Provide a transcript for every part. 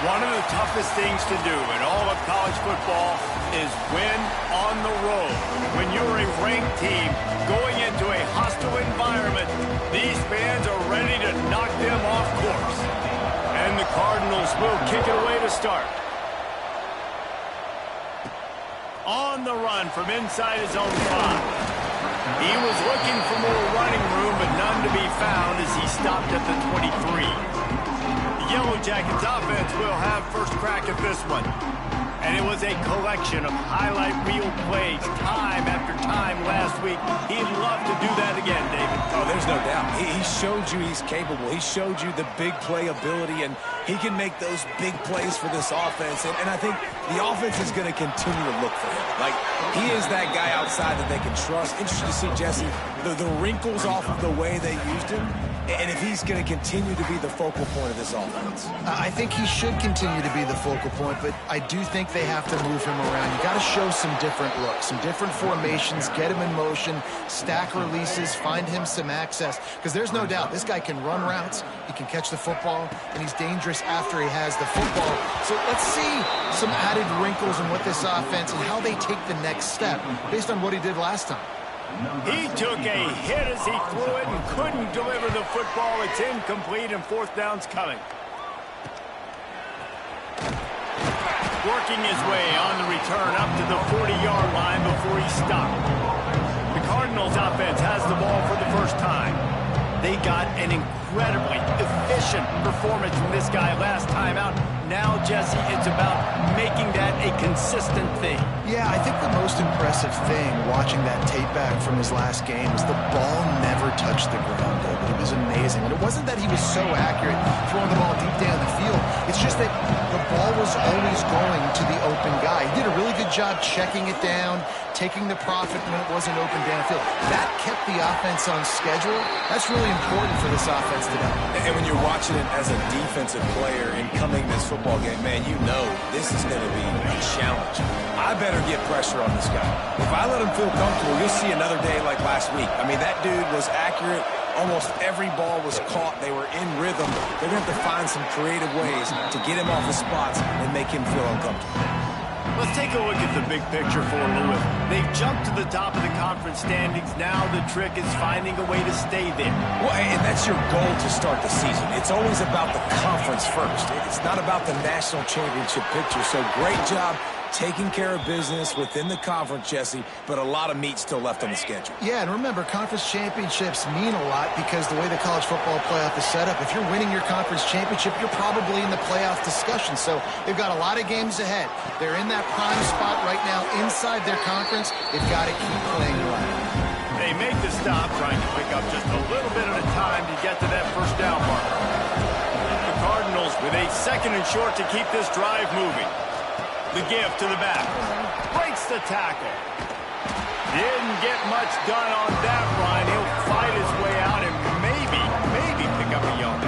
One of the toughest things to do in all of college football is win on the road. When you're a ranked team going into a hostile environment, these fans are ready to knock them off course. And the Cardinals will kick it away to start. On the run from inside his own 5. He was looking for more running room, but none to be found as he stopped at the 23. The Yellow Jackets offense will have first crack at this one. And it was a collection of highlight reel plays time after time last week. He'd love to do that again, David. Oh, there's no doubt. He showed you he's capable. He showed you the big play ability, and he can make those big plays for this offense. And I think the offense is going to continue to look for him. Like, he is that guy outside that they can trust. Interesting to see, Jesse, the wrinkles off of the way they used him. And if he's going to continue to be the focal point of this offense. I think he should continue to be the focal point, but I do think they have to move him around. You got to show some different looks, some different formations, get him in motion, stack releases, find him some access. Because there's no doubt, this guy can run routes, he can catch the football, and he's dangerous after he has the football. So let's see some added wrinkles in what this offense and how they take the next step based on what he did last time. He took a hit as he threw it and couldn't deliver the football. It's incomplete and fourth down's coming. Working his way on the return up to the 40-yard line before he stopped. The Cardinals offense has the ball for the first time. They got an incredibly efficient performance from this guy last time out. Now, Jesse, it's about making that a consistent thing. Yeah, I think the most impressive thing watching that tape back from his last game is the ball never touched the ground, David. It was amazing. And it wasn't that he was so accurate throwing the ball deep down the field. It's just that the ball was always going to the open guy. He did a really good job checking it down, taking the profit when it wasn't open downfield. That kept the offense on schedule. That's really important for this offense today. And when you're watching it as a defensive player and coming this football game, man, you know this is going to be a challenge. I better get pressure on this guy. If I let him feel comfortable, you'll see another day like last week. I mean, that dude was accurate. Almost every ball was caught. They were in rhythm. They're going to have to find some creative ways to get him off his spots and make him feel uncomfortable. Let's take a look at the big picture for Louis. They've jumped to the top of the conference standings. Now the trick is finding a way to stay there. Well, and that's your goal to start the season. It's always about the conference first. It's not about the national championship picture. So great job taking care of business within the conference, Jesse, but a lot of meat still left on the schedule. Yeah, and remember, conference championships mean a lot because the way the college football playoff is set up, if you're winning your conference championship, you're probably in the playoff discussion. So they've got a lot of games ahead. They're in that prime spot right now inside their conference. They've got to keep playing well. They make the stop, trying to pick up just a little bit at a time to get to that first down mark. The Cardinals with a second and short to keep this drive moving. The give to the back. Breaks the tackle. Didn't get much done on that run. He'll fight his way out and maybe pick up a yard.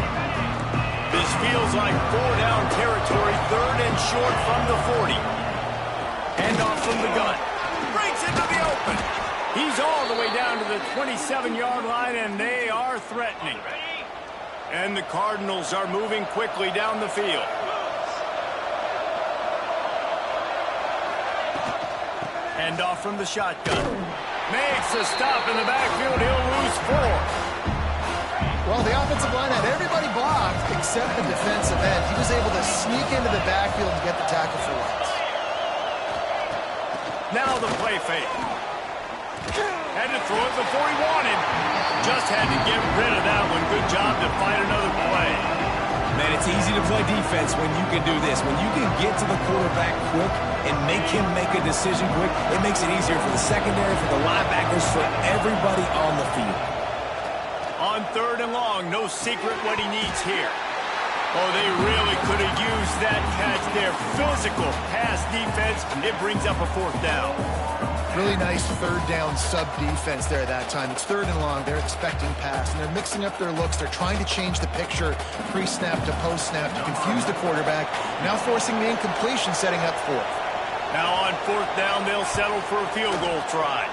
This feels like 4-down territory, third and short from the 40. Handoff from the gun. Breaks into the open. He's all the way down to the 27-yard line, and they are threatening. And the Cardinals are moving quickly down the field. Handoff from the shotgun. Makes a stop in the backfield. He'll lose 4. Well, the offensive line had everybody blocked except the defensive end. He was able to sneak into the backfield and get the tackle for once. Now the play fake. Had to throw it before he wanted. Just had to get rid of that one. Good job to find another play. Man, it's easy to play defense when you can do this. When you can get to the quarterback quick and make him make a decision quick, it makes it easier for the secondary, for the linebackers, for everybody on the field. On third and long, no secret what he needs here. Oh, they really could have used that catch there. Physical pass defense, and it brings up a fourth down. Really nice third down sub defense there that time. It's third and long. They're expecting pass, and they're mixing up their looks. They're trying to change the picture pre-snap to post-snap to confuse the quarterback. Now forcing the incompletion, setting up fourth. Now on fourth down, they'll settle for a field goal try.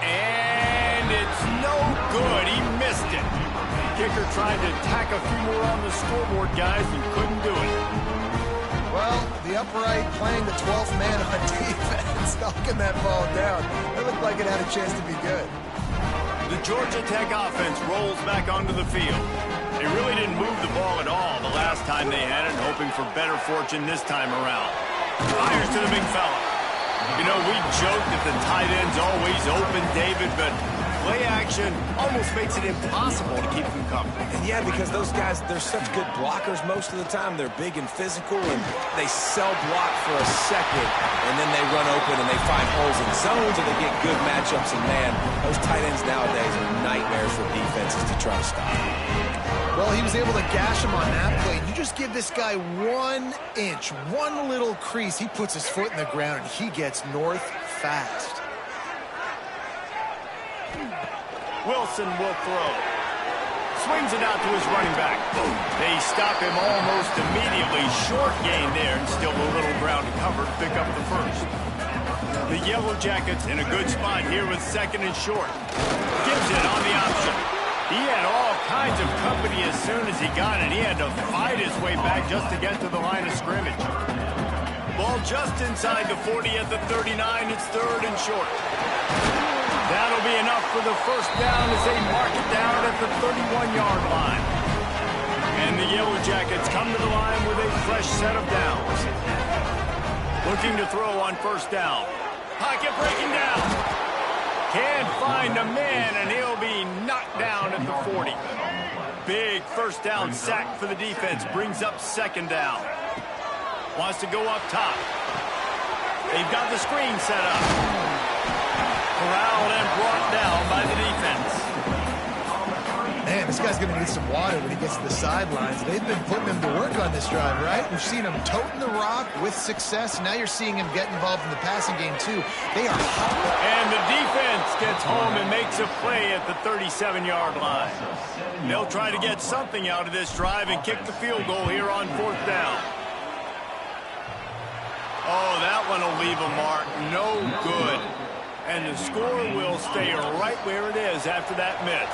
And it's no good. He missed it. Kicker trying to tack a few more on the scoreboard, guys, and couldn't do it. Well, the upright playing the 12th man on defense, knocking that ball down. It looked like it had a chance to be good. The Georgia Tech offense rolls back onto the field. They really didn't move the ball at all the last time they had it, hoping for better fortune this time around. Fires to the big fella. You know, we joke that the tight end's always open, David, but play action almost makes it impossible to keep them covered. And yeah, because those guys, they're such good blockers most of the time. They're big and physical, and they sell block for a second, and then they run open and they find holes in zones, and they get good matchups. And man, those tight ends nowadays are nightmares for defenses to try to stop. Well, he was able to gash him on that play. You just give this guy 1 inch, one little crease. He puts his foot in the ground, and he gets north fast. Wilson will throw. Swings it out to his running back. They stop him almost immediately. Short gain there, and still a little ground to cover to pick up the first. The Yellow Jackets in a good spot here with 2nd and short. Gives it on the option. He had all kinds of company as soon as he got it. He had to fight his way back just to get to the line of scrimmage. Ball just inside the 40 at the 39. It's 3rd and short. That'll be enough for the first down as they mark it down at the 31-yard line. And the Yellow Jackets come to the line with a fresh set of downs. Looking to throw on 1st down. Pocket breaking down. Can't find a man, and he'll be knocked down at the 40. Big 1st down sack for the defense. Brings up 2nd down. Wants to go up top. They've got the screen set up. Corralled and brought down by the defense. Man, this guy's going to need some water when he gets to the sidelines. They've been putting him to work on this drive, right? We've seen him toting the rock with success. Now you're seeing him get involved in the passing game, too. They are hot. And the defense gets home and makes a play at the 37-yard line. They'll try to get something out of this drive and kick the field goal here on 4th down. Oh, that one will leave a mark. No good. And the score will stay right where it is after that miss.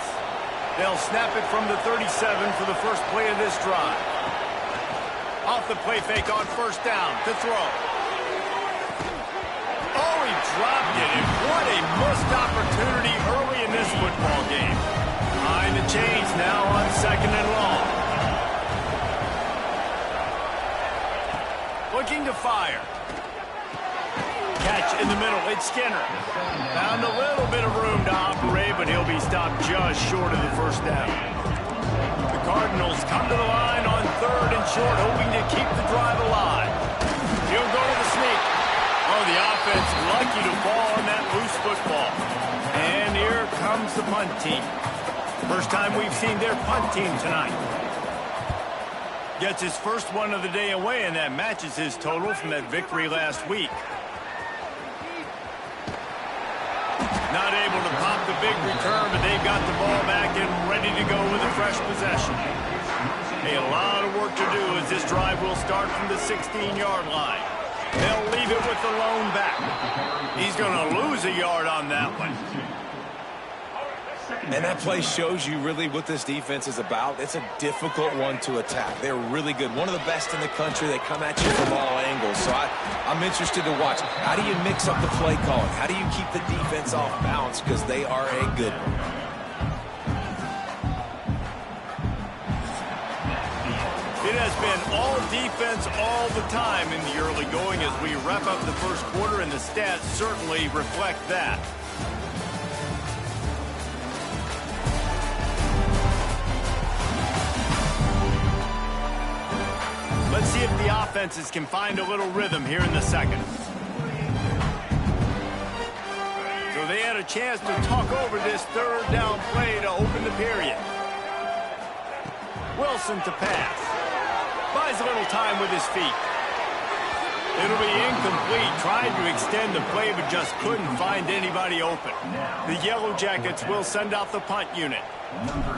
They'll snap it from the 37 for the first play of this drive. Off the play fake on 1st down to throw. Oh, he dropped it, and what a missed opportunity early in this football game. Behind the chains now on 2nd and long. Looking to fire. Catch in the middle. It's Skinner. Found a little bit of room to operate, but he'll be stopped just short of the 1st down. The Cardinals come to the line on 3rd and short, hoping to keep the drive alive. He'll go to the sneak. Oh, the offense lucky to fall on that loose football. And here comes the punt team. First time we've seen their punt team tonight. Gets his first one of the day away, and that matches his total from that victory last week. Not able to pop the big return, but they've got the ball back and ready to go with a fresh possession. A lot of work to do as this drive will start from the 16-yard line. They'll leave it with the lone back. He's going to lose a yard on that one. And that play shows you really what this defense is about. It's a difficult one to attack. They're really good. One of the best in the country. They come at you from all angles. So I'm interested to watch. How do you mix up the play calling? How do you keep the defense off balance? Because they are a good one. It has been all defense all the time in the early going as we wrap up the first quarter, and the stats certainly reflect that. Let's see if the offenses can find a little rhythm here in the second. So they had a chance to talk over this 3rd down play to open the period. Wilson to pass. Buys a little time with his feet. It'll be incomplete. Tried to extend the play, but just couldn't find anybody open. The Yellow Jackets will send out the punt unit.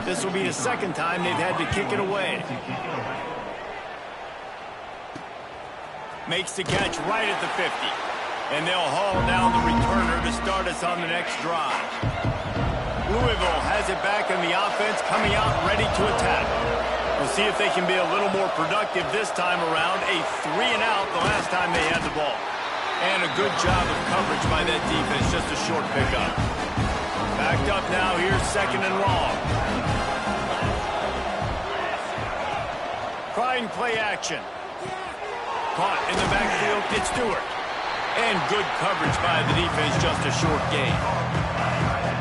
This will be the 2nd time they've had to kick it away. Makes the catch right at the 50. And they'll haul down the returner to start us on the next drive. Louisville has it back in the offense, coming out ready to attack. We'll see if they can be a little more productive this time around. A 3-and-out the last time they had the ball. And a good job of coverage by that defense, just a short pickup. Backed up now, here's 2nd and long. Trying play action. Caught in the backfield, it's Stewart. And good coverage by the defense, just a short gain.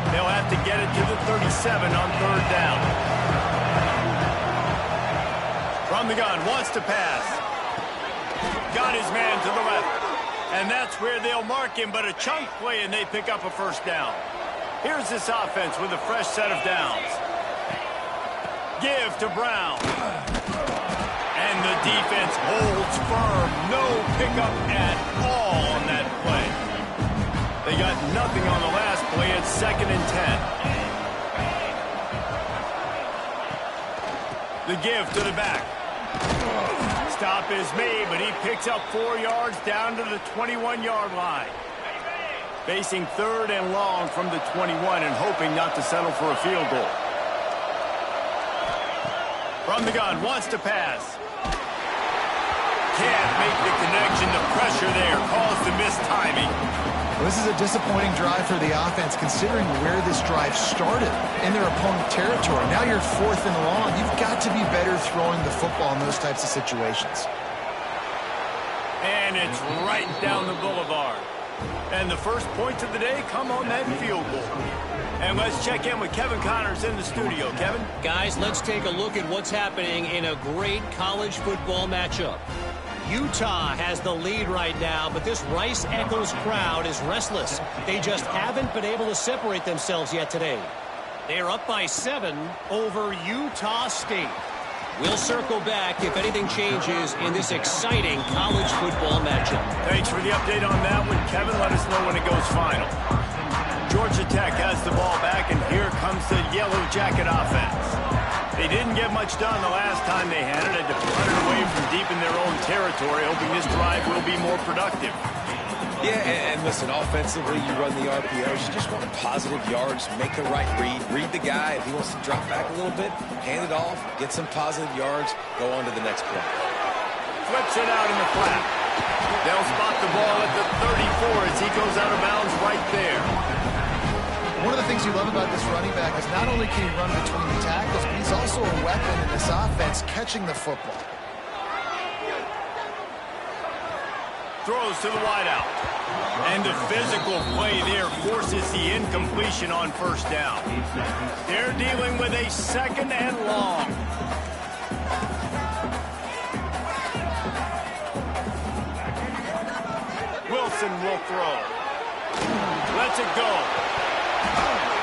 They'll have to get it to the 37 on 3rd down. From the gun, wants to pass. Got his man to the left. And that's where they'll mark him, but a chunk play, and they pick up a 1st down. Here's this offense with a fresh set of downs. Give to Brown. And the defense holds firm. No pickup at all on that play. They got nothing on the last play. It's 2nd and 10. The give to the back. Stop is made, but he picks up 4 yards down to the 21-yard line. Facing 3rd and long from the 21 and hoping not to settle for a field goal. From the gun, wants to pass. Can't make the connection. The pressure there caused the missed timing. Well, this is a disappointing drive for the offense, considering where this drive started in their opponent territory. Now you're 4th and long. You've got to be better throwing the football in those types of situations. And it's right down the boulevard. And the first points of the day come on that field goal. And let's check in with Kevin Connors in the studio. Kevin? Guys, let's take a look at what's happening in a great college football matchup. Utah has the lead right now, but this Rice Eccles crowd is restless. They just haven't been able to separate themselves yet today. They're up by 7 over Utah State. We'll circle back if anything changes in this exciting college football matchup. Thanks for the update on that one, Kevin. Let us know when it goes final. Georgia Tech has the ball back, and here comes the Yellow Jacket offense. They didn't get much done the last time they had it. Had to punt it away from deep in their own territory, hoping this drive will be more productive. Yeah, and listen, offensively, you run the RPOs. You just want positive yards, make the right read. Read the guy. If he wants to drop back a little bit, hand it off, get some positive yards, go on to the next play. Flips it out in the flat. They'll spot the ball at the 34 as he goes out of bounds right there. One of the things you love about this running back is not only can he run between the tackles, but he's also a weapon in this offense, catching the football. Throws to the wideout. And the physical play there forces the incompletion on 1st down. They're dealing with a 2nd and long. Wilson will throw. Lets it go.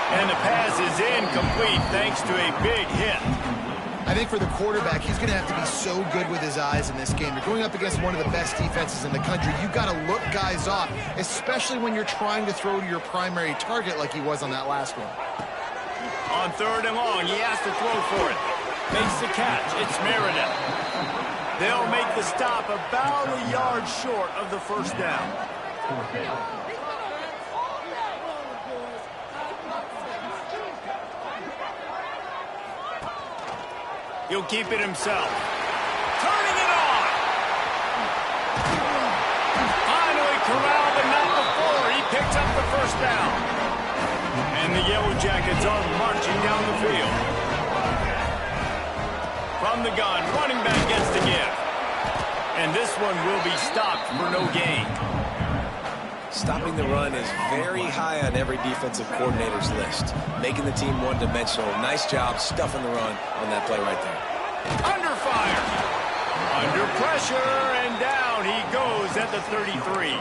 And the pass is incomplete thanks to a big hit. I think for the quarterback, he's going to have to be so good with his eyes in this game. You're going up against one of the best defenses in the country. You've got to look guys off, especially when you're trying to throw to your primary target like he was on that last one. On 3rd and long, he has to throw for it. Makes the catch. It's Meredith. They'll make the stop about a yard short of the 1st down. He'll keep it himself. Turning it on. Finally corralled, but not before. He picks up the 1st down. And the Yellow Jackets are marching down the field. From the gun, running back gets the give. And this one will be stopped for no gain. Stopping the run is very high on every defensive coordinator's list. Making the team one-dimensional. Nice job stuffing the run on that play right there. Under fire. Under pressure, and down he goes at the 33.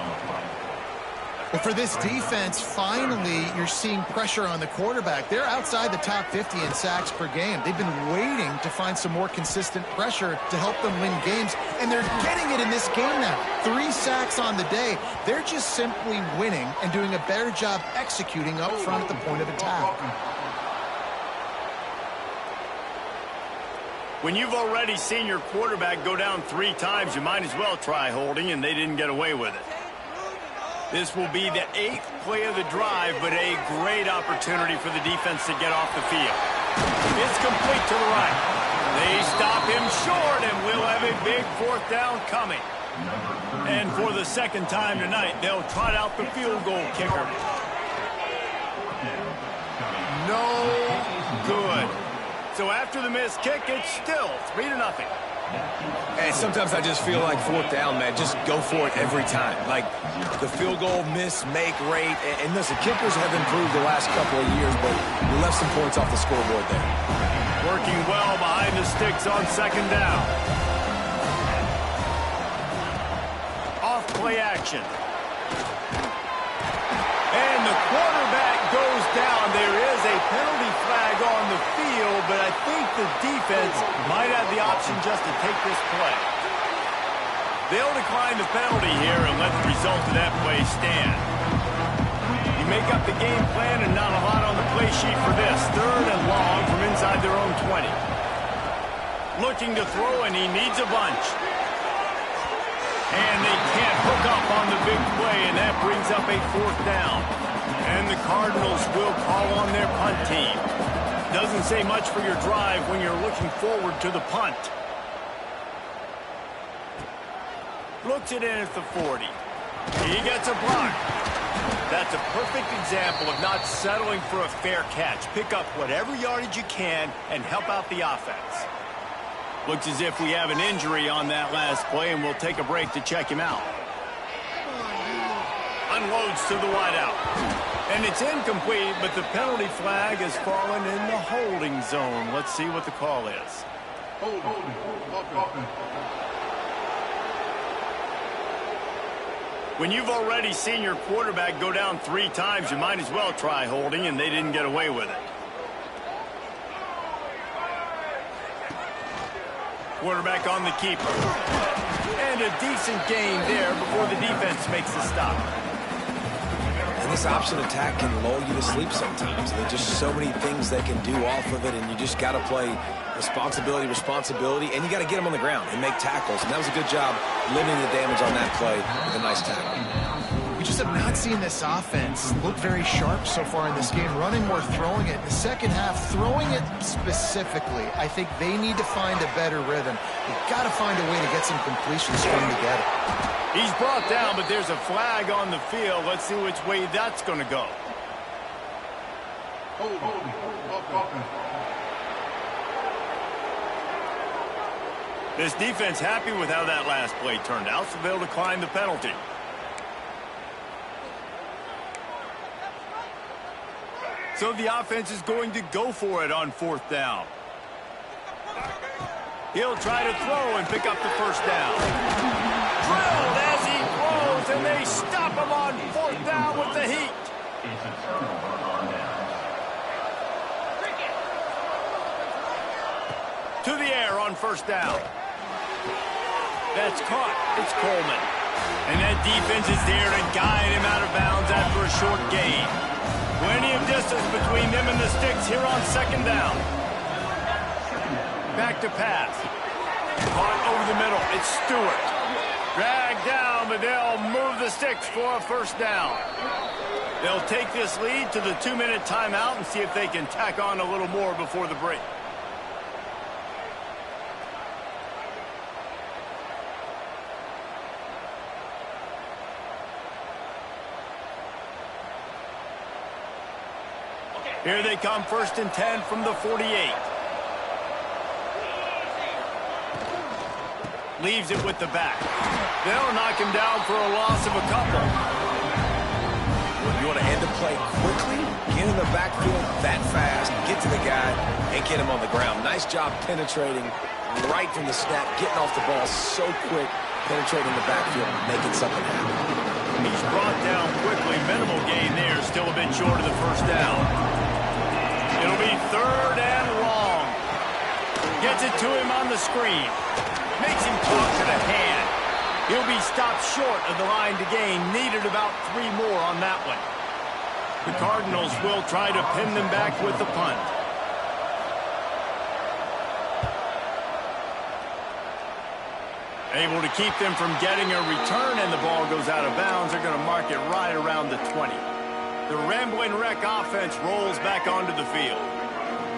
Well, for this defense, finally, you're seeing pressure on the quarterback. They're outside the top 50 in sacks per game. They've been waiting to find some more consistent pressure to help them win games, and they're getting it in this game now. 3 sacks on the day. They're just simply winning and doing a better job executing up front at the point of attack. When you've already seen your quarterback go down 3 times, you might as well try holding, and they didn't get away with it. This will be the 8th play of the drive, but a great opportunity for the defense to get off the field. It's complete to the right. They stop him short, and we'll have a big 4th down coming. And for the 2nd time tonight, they'll trot out the field goal kicker. No good. So after the missed kick, it's still 3-0. And sometimes I just feel like 4th down, man, just go for it every time. Like the field goal miss, make rate. And listen, kickers have improved the last couple of years, but we left some points off the scoreboard there. Working well behind the sticks on 2nd down. Off play action. And the quarterback goes down. There is a penalty flag on the field, but I think the defense might have the option just to take this play. They'll decline the penalty here and let the result of that play stand. You make up the game plan and not a lot on the play sheet for this. 3rd and long from inside their own 20. Looking to throw, and he needs a bunch. And they can't hook up on the big play, and that brings up a 4th down. And the Cardinals will call on their punt team. Doesn't say much for your drive when you're looking forward to the punt. Looks it in at the 40. He gets a block. That's a perfect example of not settling for a fair catch. Pick up whatever yardage you can and help out the offense. Looks as if we have an injury on that last play, and we'll take a break to check him out. Unloads to the wideout. And it's incomplete, but the penalty flag has fallen in the holding zone. Let's see what the call is. When you've already seen your quarterback go down 3 times, you might as well try holding, and they didn't get away with it. Quarterback on the keeper. And a decent gain there before the defense makes the stop. And this option attack can lull you to sleep sometimes. There's just so many things they can do off of it, and you just got to play responsibility, and you got to get them on the ground and make tackles. And that was a good job limiting the damage on that play with a nice tackle. We just have not seen this offense look very sharp so far in this game, running more, throwing it. In the second half, throwing it specifically, I think they need to find a better rhythm. They've got to find a way to get some completions strung together. He's brought down, but there's a flag on the field. Let's see which way that's going to go. This defense happy with how that last play turned out, so they'll decline the penalty. So the offense is going to go for it on 4th down. He'll try to throw and pick up the 1st down. Drilled as he throws, and they stop him on 4th down with the heat. To the air on 1st down. That's caught. It's Coleman. And that defense is there to guide him out of bounds after a short gain. Plenty of distance between them and the sticks here on 2nd down. Back to pass. Caught over the middle. It's Stewart. Dragged down, but they'll move the sticks for a 1st down. They'll take this lead to the 2-minute timeout and see if they can tack on a little more before the break. Here they come, 1st and 10 from the 48. Leaves it with the back. They'll knock him down for a loss of a couple. You want to end the play quickly, get in the backfield that fast, get to the guy, and get him on the ground. Nice job penetrating right from the snap, getting off the ball so quick, penetrating the backfield, making something happen. He's brought down quickly. Minimal gain there, still a bit short of the 1st down. It'll be 3rd and long. Gets it to him on the screen. Makes him talk to the hand. He'll be stopped short of the line to gain. Needed about 3 more on that one. The Cardinals will try to pin them back with the punt. Able to keep them from getting a return, and the ball goes out of bounds. They're going to mark it right around the 20. The Rambling Wreck offense rolls back onto the field.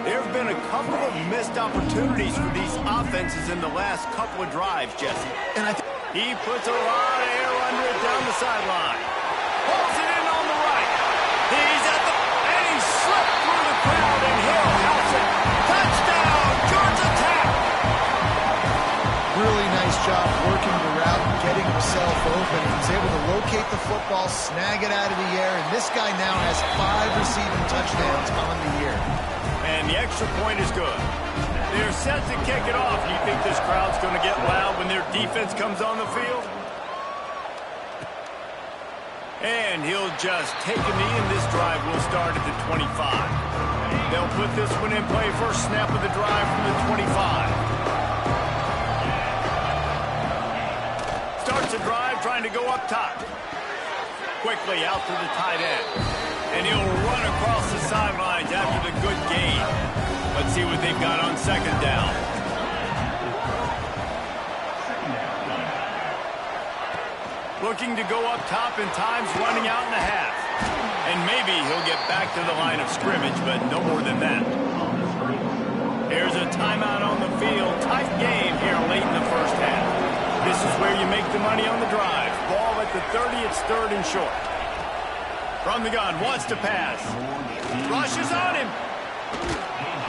There have been a couple of missed opportunities for these offenses in the last couple of drives, Jesse. And He puts a lot of air under it down the sideline. Pulls it in on the right. He's at the... And he slipped through the crowd, and Hill house it. Touchdown, Georgia Tech! really nice job working the route and getting himself open. He's able to locate the football, snag it out of the air, and this guy now has 5 receiving touchdowns on the year. And the extra point is good. They're set to kick it off. You think this crowd's going to get loud when their defense comes on the field? And he'll just take a knee, and this drive will start at the 25. They'll put this one in play. First snap of the drive from the 25. Starts a drive trying to go up top. Quickly out to the tight end. And he'll run across the sidelines after the good gain. Let's see what they've got on second down. Looking to go up top, and time's running out in the half. And maybe he'll get back to the line of scrimmage, but no more than that. Here's a timeout on the field. Tight game here late in the first half. This is where you make the money on the drive. Ball at the 30, it's third and short. From the gun, wants to pass. Rushes on him.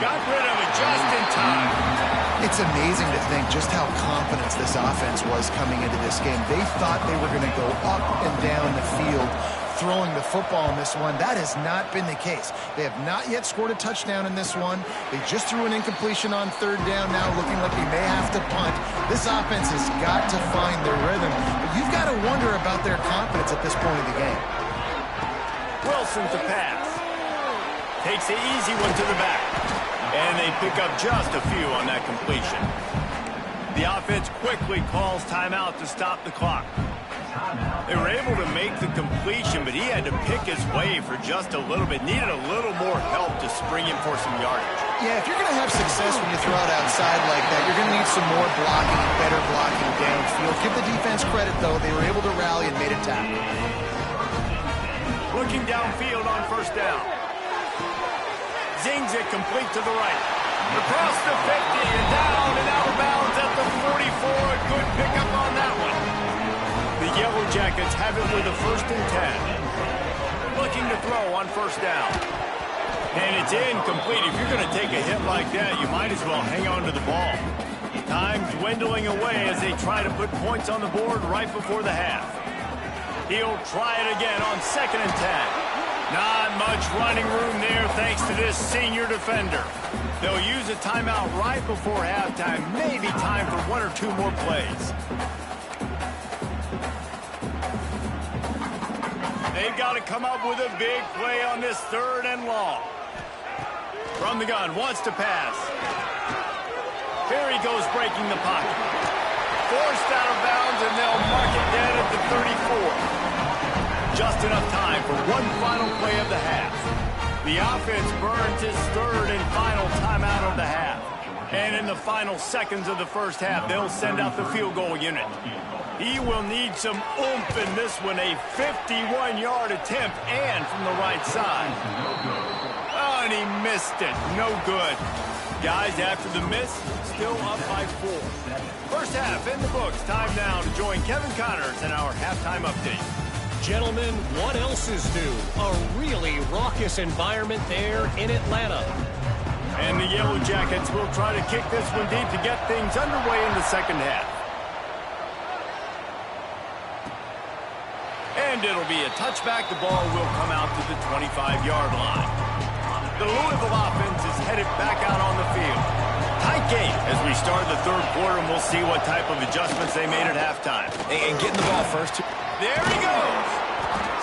Got rid of it just in time. It's amazing to think just how confident this offense was coming into this game. They thought they were going to go up and down the field throwing the football in this one. That has not been the case. They have not yet scored a touchdown in this one. They just threw an incompletion on third down now, looking like they may have to punt. This offense has got to find their rhythm. But you've got to wonder about their confidence at this point of the game. Wilson to pass. Takes the easy one to the back. And they pick up just a few on that completion. The offense quickly calls timeout to stop the clock. They were able to make the completion, but he had to pick his way for just a little bit. Needed a little more help to spring him for some yardage. Yeah, if you're going to have success when you throw it outside like that, you're going to need some more blocking, better blocking downfield. Give the defense credit, though. They were able to rally and made a tackle. Looking downfield on first down. Zings it complete to the right. Across the 50 and down and out of bounds at the 44. A good pickup on that one. The Yellow Jackets have it with a first and 10. Looking to throw on first down. And it's incomplete. If you're going to take a hit like that, you might as well hang on to the ball. Time dwindling away as they try to put points on the board right before the half. He'll try it again on second and 10. Not much running room there thanks to this senior defender. They'll use a timeout right before halftime. Maybe time for 1 or 2 more plays. They've got to come up with a big play on this third and long. From the gun, wants to pass. Here he goes breaking the pocket. Forced out of bounds, and they'll mark it dead at the 34. Just enough time for one final play of the half. The offense burns his third and final timeout of the half. And in the final seconds of the first half, they'll send out the field goal unit. He will need some oomph in this one, a 51-yard attempt, and from the right side. Oh, and he missed it. No good. Guys, after the miss, still up by 4. First half in the books. Time now to join Kevin Connors in our halftime update. Gentlemen, what else is new? A really raucous environment there in Atlanta. And the Yellow Jackets will try to kick this one deep to get things underway in the second half. And it'll be a touchback. The ball will come out to the 25-yard line. The Louisville offense is headed back out on the field. Tight game as we start the third quarter, and we'll see what type of adjustments they made at halftime. And getting the ball first. There he goes.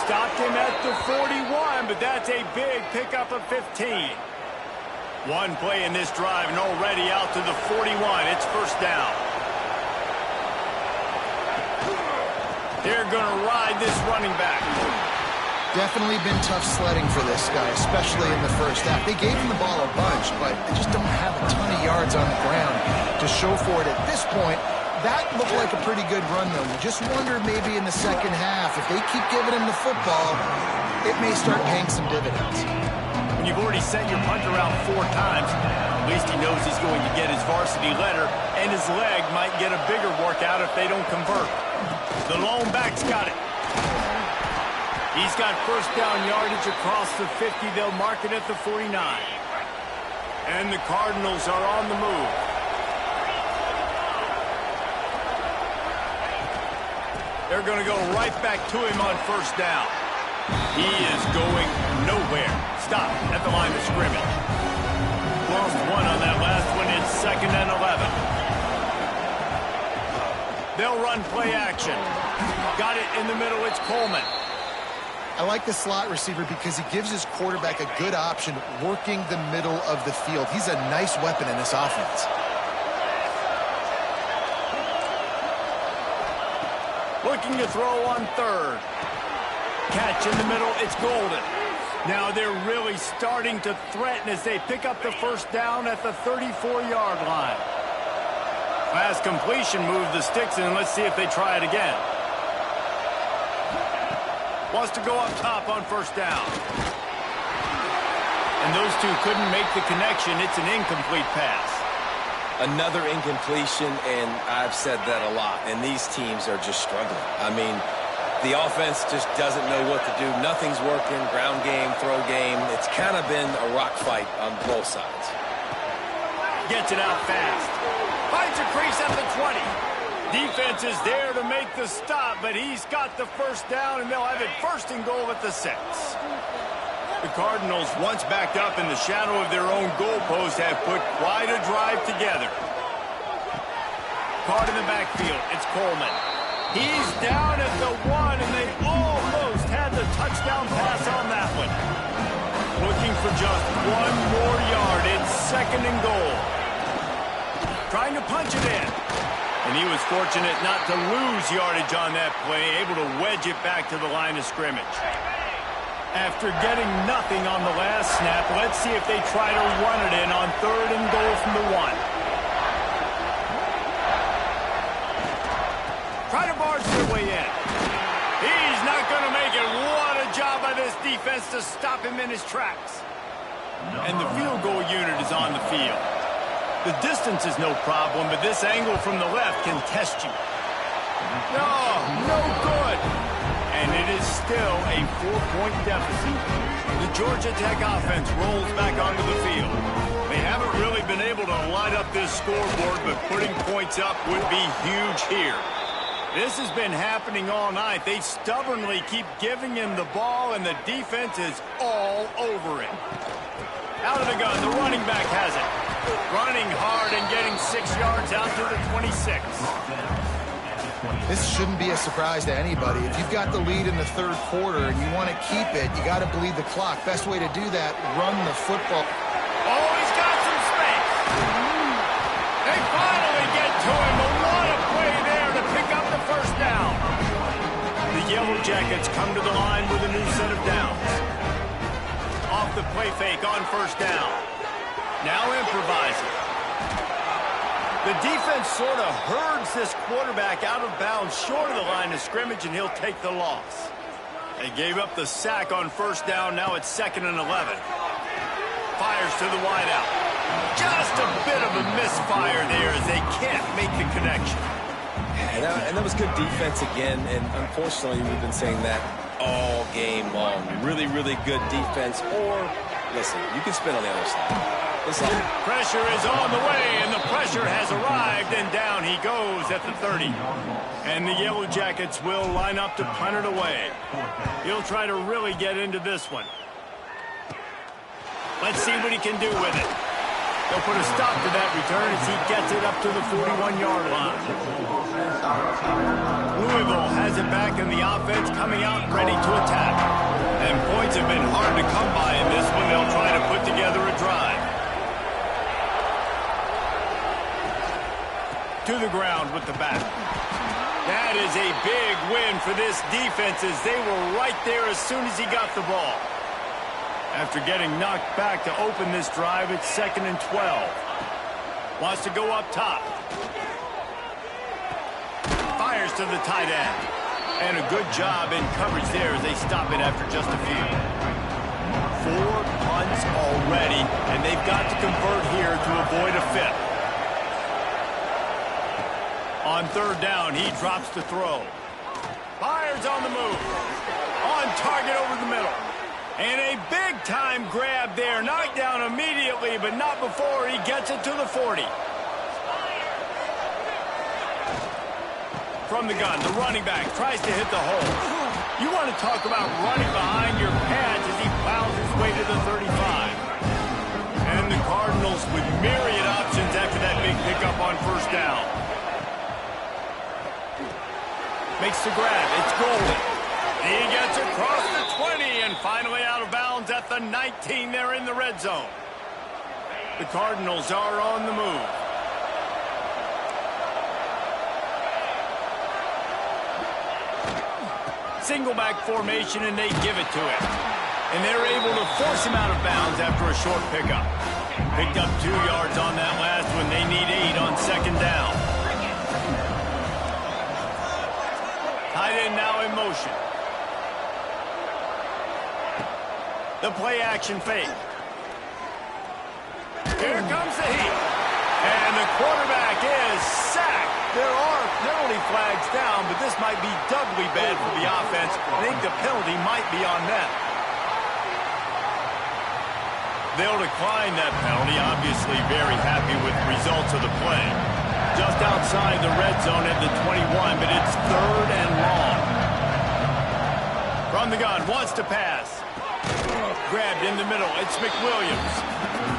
Stopped him at the 41, but that's a big pickup of 15. One play in this drive, and already out to the 41. It's first down. They're going to ride this running back. Definitely been tough sledding for this guy, especially in the first half. They gave him the ball a bunch, but they just don't have a ton of yards on the ground to show for it at this point. that looked like a pretty good run, though. You just wonder maybe in the second half, if they keep giving him the football, it may start paying some dividends. When you've already sent your punter out 4 times, at least he knows he's going to get his varsity letter, and his leg might get a bigger workout if they don't convert. The lone back's got it. He's got first down yardage across the 50. They'll mark it at the 49. And the Cardinals are on the move. They're going to go right back to him on first down. He is going nowhere. Stop at the line of scrimmage. Lost 1 on that last one. It's 2nd and 11. They'll run play action. Got it in the middle. It's Coleman. I like the slot receiver because he gives his quarterback a good option working the middle of the field. He's a nice weapon in this offense. Looking to throw on 3rd. Catch in the middle, it's Golden. Now they're really starting to threaten as they pick up the first down at the 34-yard line. Last completion moved the sticks in. Let's see if they try it again. Wants to go up top on first down. And those two couldn't make the connection. It's an incomplete pass. Another incompletion, and I've said that a lot, and these teams are just struggling. I mean, the offense just doesn't know what to do. Nothing's working, ground game, throw game. It's kind of been a rock fight on both sides. Gets it out fast. Finds a crease at the 20. Defense is there to make the stop, but he's got the first down, and they'll have it 1st and goal at the 6. The Cardinals, once backed up in the shadow of their own goalpost, have put quite a drive together. Caught in the backfield. It's Coleman. He's down at the 1, and they almost had the touchdown pass on that one. Looking for just 1 more yard. It's 2nd and goal. Trying to punch it in. And he was fortunate not to lose yardage on that play, able to wedge it back to the line of scrimmage. After getting nothing on the last snap, let's see if they try to run it in on 3rd and goal from the 1. Try to barge their way in. He's not going to make it. What a job by this defense to stop him in his tracks. And the field goal unit is on the field. The distance is no problem, but this angle from the left can test you. No good. And it is still a 4-point deficit. The Georgia Tech offense rolls back onto the field. They haven't really been able to light up this scoreboard, but putting points up would be huge here. This has been happening all night. They stubbornly keep giving him the ball, and the defense is all over it. Out of the gun, the running back has it. Running hard and getting 6 yards out to the 26. This shouldn't be a surprise to anybody. If you've got the lead in the 3rd quarter and you want to keep it, you got to bleed the clock. Best way to do that, run the football. Oh, he's got some space. They finally get to him. But what a play there to pick up the first down. The Yellow Jackets come to the line with a new set of downs. Off the play fake on first down. Now improvising. The defense sort of herds this quarterback out of bounds short of the line of scrimmage, and he'll take the loss. They gave up the sack on first down. Now it's 2nd and 11. Fires to the wideout. Just a bit of a misfire there as they can't make the connection. And that was good defense again, and unfortunately we've been saying that all game long. Really, really good defense. Or, listen, you can spin on the other side. Pressure is on the way, and the pressure has arrived, and down he goes at the 30. And the Yellow Jackets will line up to punt it away. He'll try to really get into this one. Let's see what he can do with it. They'll put a stop to that return as he gets it up to the 41-yard line. Louisville has it back, and the offense coming out ready to attack. And points have been hard to come by in this one. They'll try to put together a drive. To the ground with the back. That is a big win for this defense as they were right there as soon as he got the ball. After getting knocked back to open this drive, it's 2nd and 12. Wants to go up top. pitches to the tight end. And a good job in coverage there as they stop it after just a few. 4 punts already, and they've got to convert here to avoid a fifth. On third down, he drops to throw. Fires on the move. On target over the middle. And a big-time grab there. Knocked down immediately, but not before he gets it to the 40. From the gun, the running back tries to hit the hole. You want to talk about running behind your pads as he plows his way to the 35. And the Cardinals with myriad options after that big pickup on first down. Makes the grab. It's Golden. He gets across the 20 and finally out of bounds at the 19 there in the red zone. The Cardinals are on the move. Single back formation, and they give it to him. And they're able to force him out of bounds after a short pickup. Picked up 2 yards on that last one. They need 8 on second down. Tight end now in motion. The play action fake. Here comes the heat. And the quarterback is sacked. There are penalty flags down, but this might be doubly bad for the offense. I think the penalty might be on them. They'll decline that penalty, obviously very happy with the results of the play. Just outside the red zone at the 21, but it's third and long. From the gun, wants to pass. Grabbed in the middle, it's McWilliams.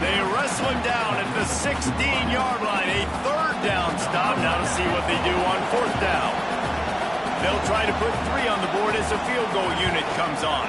They wrestle him down at the 16-yard line. A third down stop. Now to see what they do on fourth down. They'll try to put 3 on the board as the field goal unit comes on.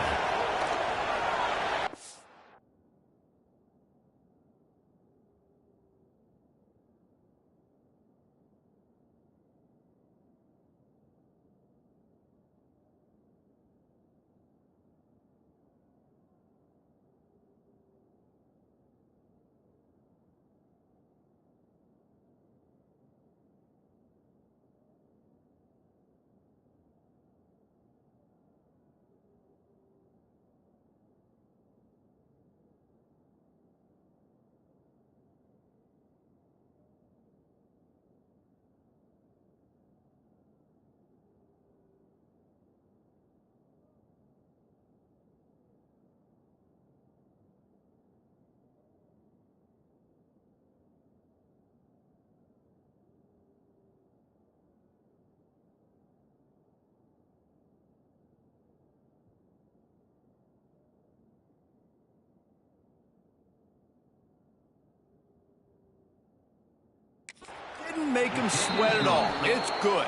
Didn't make him sweat at all. It's good.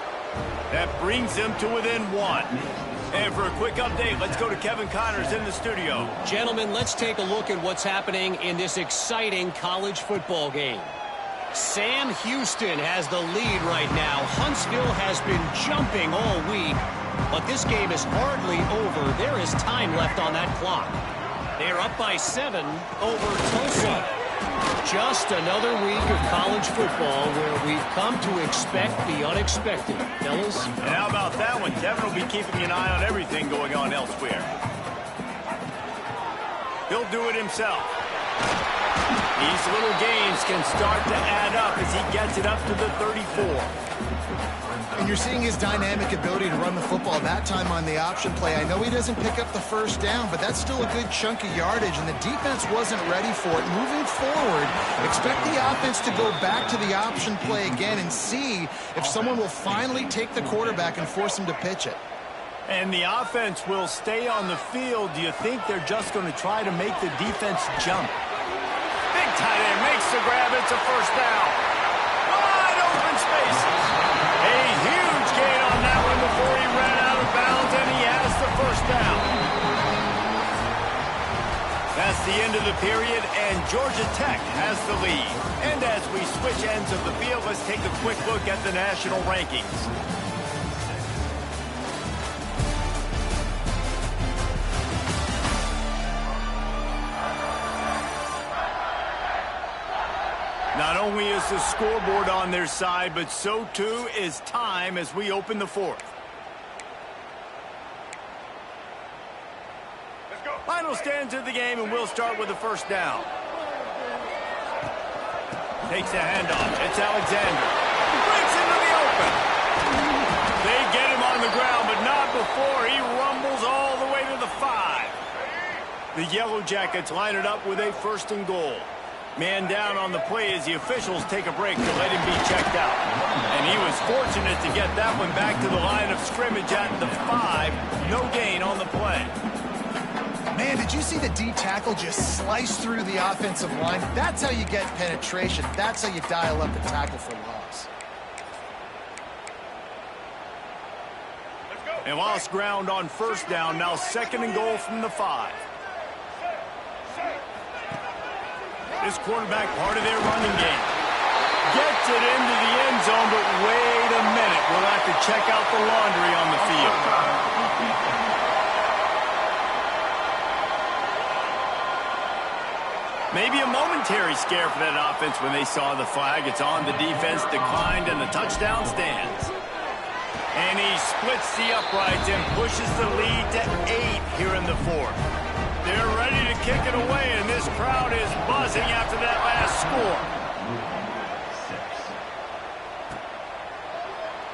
That brings them to within 1. And for a quick update, let's go to Kevin Connors in the studio. Gentlemen, let's take a look at what's happening in this exciting college football game. Sam Houston has the lead right now. Huntsville has been jumping all week, but this game is hardly over. There is time left on that clock. They're up by 7 over Tulsa. Just another week of college football where we've come to expect the unexpected. Fellas? And how about that one? Kevin will be keeping an eye on everything going on elsewhere. He'll do it himself. These little gains can start to add up as he gets it up to the 34. And you're seeing his dynamic ability to run the football, that time on the option play. I know he doesn't pick up the first down, but that's still a good chunk of yardage, and the defense wasn't ready for it. Moving forward, expect the offense to go back to the option play again and see if someone will finally take the quarterback and force him to pitch it. And the offense will stay on the field. Do you think they're just going to try to make the defense jump? Big tight end makes the grab. It's a first down. Wide open spaces. A huge gain on that one before he ran out of bounds, and he has the first down. That's the end of the period, and Georgia Tech has the lead. And as we switch ends of the field, let's take a quick look at the national rankings. Not only is the scoreboard on their side, but so too is time as we open the fourth. Final stands of the game, and we'll start with the first down. Takes the handoff. It's Alexander. Breaks into the open. They get him on the ground, but not before he rumbles all the way to the 5. The Yellow Jackets line it up with a first and goal. Man down on the play as the officials take a break to let him be checked out. And he was fortunate to get that one back to the line of scrimmage at the 5. No gain on the play. Man, did you see the D tackle just slice through the offensive line? That's how you get penetration. That's how you dial up a tackle for loss. They lost ground on first down. Now second and goal from the 5. This quarterback part of their running game. Gets it into the end zone, but wait a minute. We'll have to check out the laundry on the field. Maybe a momentary scare for that offense when they saw the flag. It's on. The defense declined, and the touchdown stands. And he splits the uprights and pushes the lead to 8 here in the fourth. They're ready to kick it away, and this crowd is buzzing after that last score.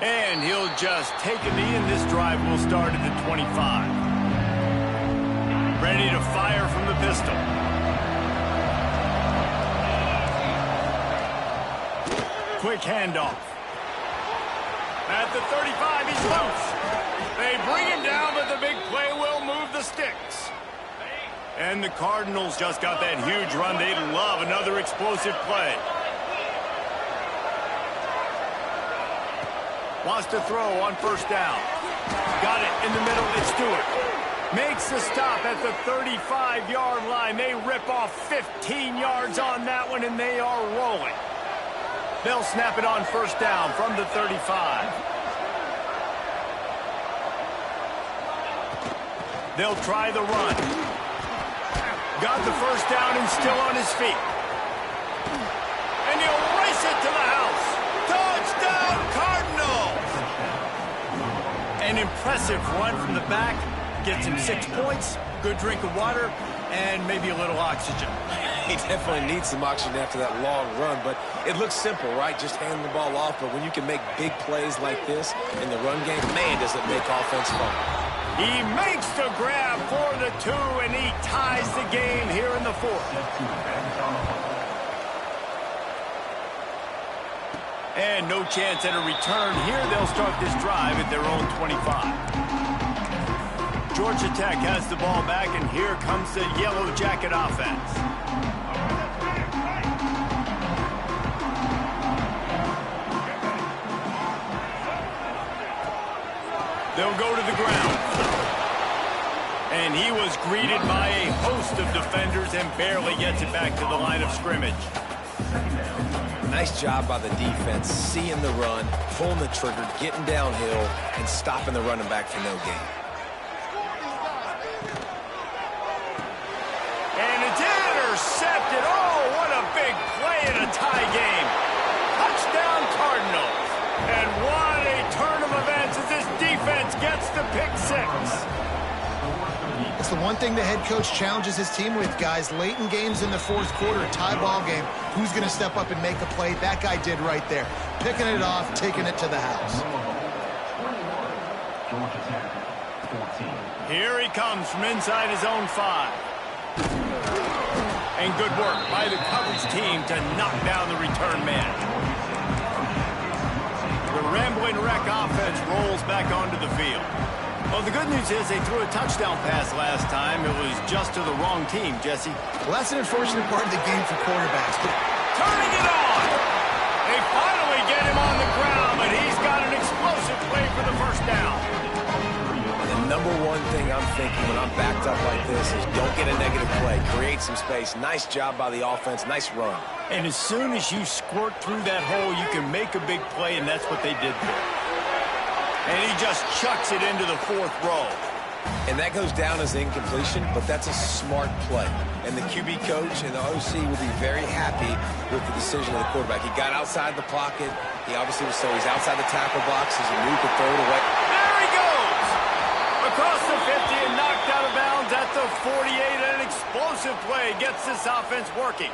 And he'll just take a knee, and this drive will start at the 25. Ready to fire from the pistol. Quick handoff. At the 35, he's loose. They bring him down, but the big play will move the sticks. And the Cardinals just got that huge run. They'd love another explosive play. Wants to throw on first down. Got it in the middle. It's Stewart. Makes the stop at the 35-yard line. They rip off 15 yards on that one, and they are rolling. They'll snap it on first down from the 35. They'll try the run. Got the first down and still on his feet. And he'll race it to the house. Touchdown, Cardinals! An impressive run from the back. Gets him 6 points, good drink of water, and maybe a little oxygen. He definitely needs some oxygen after that long run, but it looks simple, right? Just handing the ball off, but when you can make big plays like this in the run game, man, does it make offense fun. He makes the grab for the 2, and he ties the game here in the fourth. And no chance at a return here. They'll start this drive at their own 25. Georgia Tech has the ball back, and here comes the Yellow Jacket offense. They'll go to the ground. And he was greeted by a host of defenders and barely gets it back to the line of scrimmage. Nice job by the defense, seeing the run, pulling the trigger, getting downhill, and stopping the running back for no gain. And it's intercepted. Oh, what a big play in a tie game. Touchdown, Cardinals. And what a turn of events as this defense gets the pick 6. It's the one thing the head coach challenges his team with, guys. Late in games in the fourth quarter, tie ball game, who's going to step up and make a play? That guy did right there. Picking it off, taking it to the house. Here he comes from inside his own 5. And good work by the coverage team to knock down the return man. The Rambling Wreck offense rolls back onto the field. Well, the good news is they threw a touchdown pass last time. It was just to the wrong team, Jesse. Well, that's an unfortunate part of the game for quarterbacks. But turning it on! They finally get him on the ground, but he's got an explosive play for the first down. The number one thing I'm thinking when I'm backed up like this is don't get a negative play. Create some space. Nice job by the offense. Nice run. And as soon as you squirt through that hole, you can make a big play, and that's what they did there. And he just chucks it into the fourth row. And that goes down as incompletion, but that's a smart play. And the QB coach and the OC will be very happy with the decision of the quarterback. He got outside the pocket. He obviously was he's outside the tackle box. He knew he could throw it away. There he goes! Across the 50 and knocked out of bounds at the 48. An explosive play gets this offense working.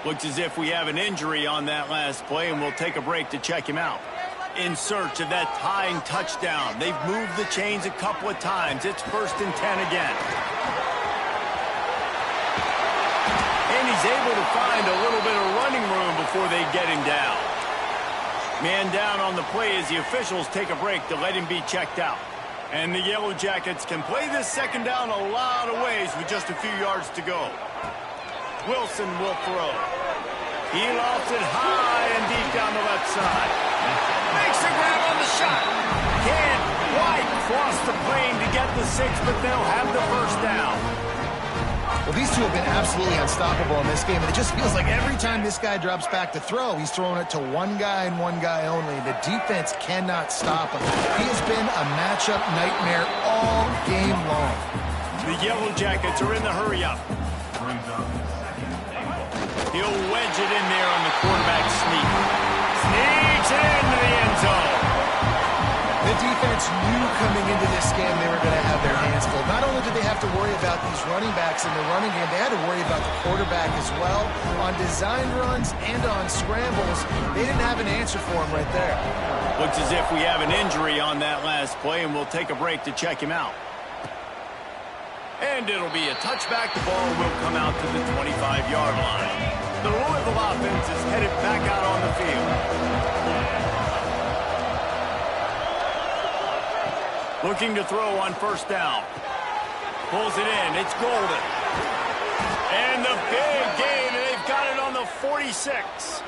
Looks as if we have an injury on that last play, and we'll take a break to check him out. In search of that tying touchdown. They've moved the chains a couple of times. It's 1st and 10 again. And he's able to find a little bit of running room before they get him down. Man down on the play as the officials take a break to let him be checked out. And the Yellow Jackets can play this second down a lot of ways with just a few yards to go. Wilson will throw. He lofts it high and deep down the left side. Makes the grab on the shot. Can't quite cross the plane to get the 6, but they'll have the first down. Well, these two have been absolutely unstoppable in this game, and it just feels like every time this guy drops back to throw, he's throwing it to one guy and one guy only. The defense cannot stop him. He has been a matchup nightmare all game long. The Yellow Jackets are in the hurry-up. He'll wedge it in there on the quarterback sneak. Sneaks it into the end zone. The defense knew coming into this game they were going to have their hands full. Not only did they have to worry about these running backs in the running game, they had to worry about the quarterback as well. On design runs and on scrambles, they didn't have an answer for him right there. Looks as if we have an injury on that last play, and we'll take a break to check him out. And it'll be a touchback. The ball will come out to the 25-yard line. The Louisville offense is headed back out on the field. Looking to throw on 1st down. Pulls it in. It's Golden. And the big gain, and they've got it on the 46.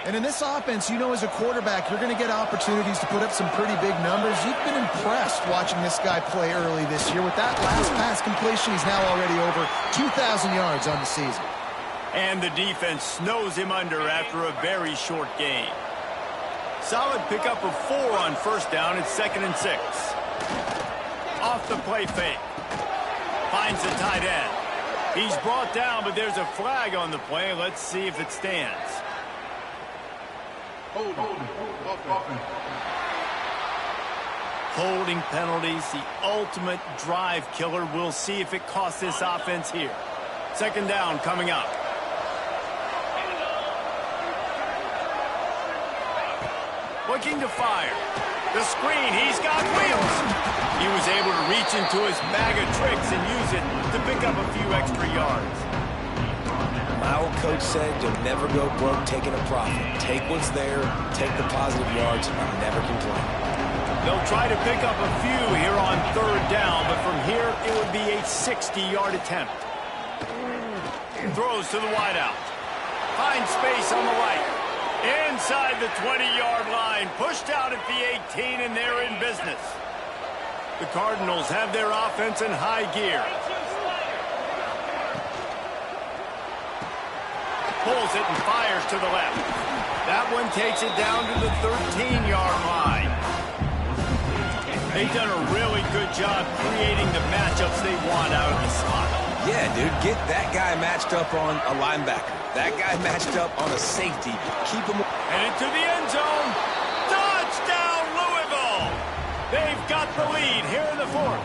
And in this offense, you know, as a quarterback, you're going to get opportunities to put up some pretty big numbers. You've been impressed watching this guy play early this year. With that last pass completion, he's now already over 2,000 yards on the season. And the defense snows him under after a very short game. Solid pickup of 4 on 1st down. It's 2nd and 6. Off the play fake. Finds the tight end. He's brought down, but there's a flag on the play. Let's see if it stands. Holding penalties, the ultimate drive killer. We'll see if it costs this offense here. 2nd down coming up. Looking to fire. The screen, he's got wheels. He was able to reach into his bag of tricks and use it to pick up a few extra yards. My old coach said you'll never go broke taking a profit. Take what's there, take the positive yards, and never complain. They'll try to pick up a few here on 3rd down, but from here it would be a 60-yard attempt. Throws to the wideout. Finds space on the right. Inside the 20-yard line. Pushed out at the 18, and they're in business. The Cardinals have their offense in high gear. Pulls it and fires to the left. That one takes it down to the 13-yard line. They've done a really good job creating the matchups they want out of the slot. Yeah, dude, get that guy matched up on a linebacker. That guy matched up on a safety. Keep him... And into the end zone. Touchdown, Louisville! They've got the lead here in the 4th.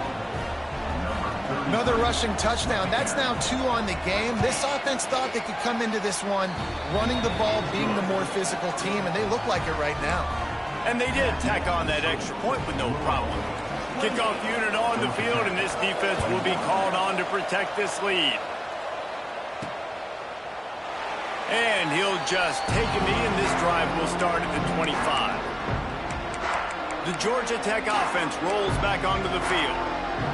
Another rushing touchdown. That's now 2 on the game. This offense thought they could come into this one running the ball, being the more physical team, and they look like it right now. And they did tack on that extra point with no problem. Kickoff unit on the field, and this defense will be called on to protect this lead. And he'll just take a knee, and this drive will start at the 25. The Georgia Tech offense rolls back onto the field.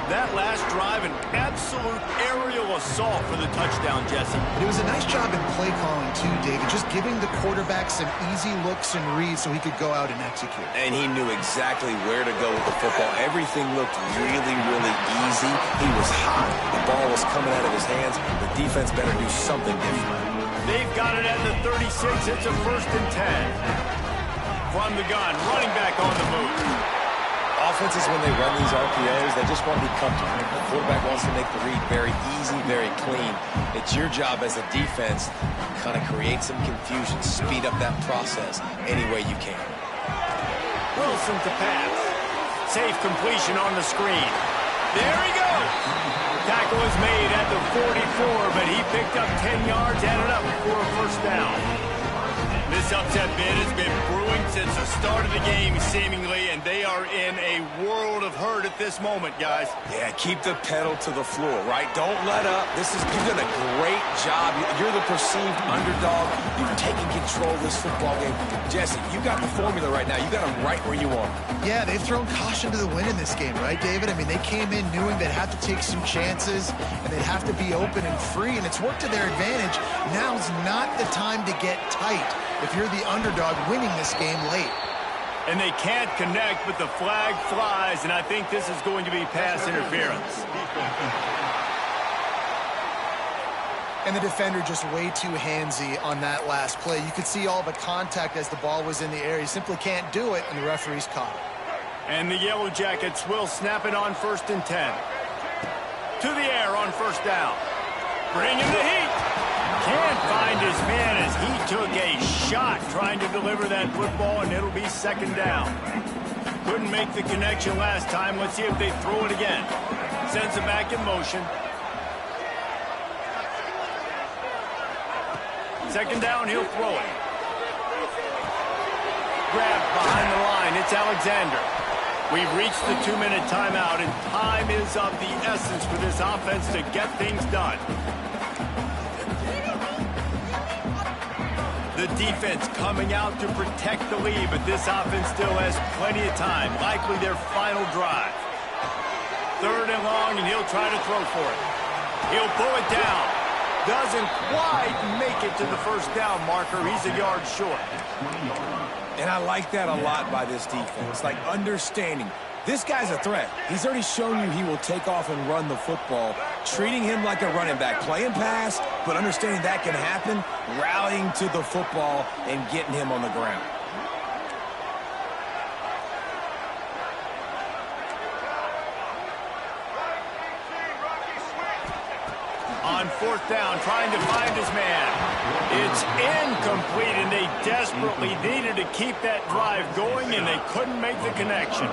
That last drive, an absolute aerial assault for the touchdown, Jesse. It was a nice job in play calling, too, David, just giving the quarterback some easy looks and reads so he could go out and execute. And he knew exactly where to go with the football. Everything looked really, really easy. He was hot. The ball was coming out of his hands. The defense better do something different. They've got it at the 36. It's a 1st and 10. From the gun, running back on the move. Off offenses, when they run these RPOs, they just want to be comfortable. The quarterback wants to make the read very easy, very clean. It's your job as a defense to kind of create some confusion, speed up that process any way you can. Wilson to pass. Safe completion on the screen. There he goes. Tackle was made at the 44, but he picked up 10 yards, added up for a first down. This upset bid has been brewing since the start of the game, seemingly, and they are in a world of hurt at this moment, guys. Yeah, keep the pedal to the floor, right? Don't let up. You've done a great job. You're the perceived underdog. You've taken control of this football game. Jesse, you got the formula right now. You got them right where you want them. Yeah, they've thrown caution to the wind in this game, right, David? I mean, they came in knowing they'd have to take some chances, and they'd have to be open and free, and it's worked to their advantage. Now's not the time to get tight if you're the underdog winning this game late. And they can't connect, but the flag flies, and I think this is going to be pass interference. And the defender just way too handsy on that last play. You could see all the contact as the ball was in the air. He simply can't do it, and the referee's caught it. And the Yellow Jackets will snap it on 1st and 10. To the air on first down. Bringing the heat. Can't find his man as he took a shot trying to deliver that football, and it'll be 2nd down. Couldn't make the connection last time. Let's see if they throw it again. Sends it back in motion. 2nd down, he'll throw it. Grabbed behind the line. It's Alexander. We've reached the 2-minute timeout, and time is of the essence for this offense to get things done. The defense coming out to protect the lead, but this offense still has plenty of time, likely their final drive. 3rd and long, and he'll try to throw for it. He'll pull it down. Doesn't quite make it to the first down marker. He's a yard short. And I like that a lot by this defense, like understanding this guy's a threat. He's already shown you he will take off and run the football, treating him like a running back, playing pass, but understanding that can happen, rallying to the football and getting him on the ground. On 4th down, trying to find his man. It's incomplete, and they desperately needed to keep that drive going, and they couldn't make the connection.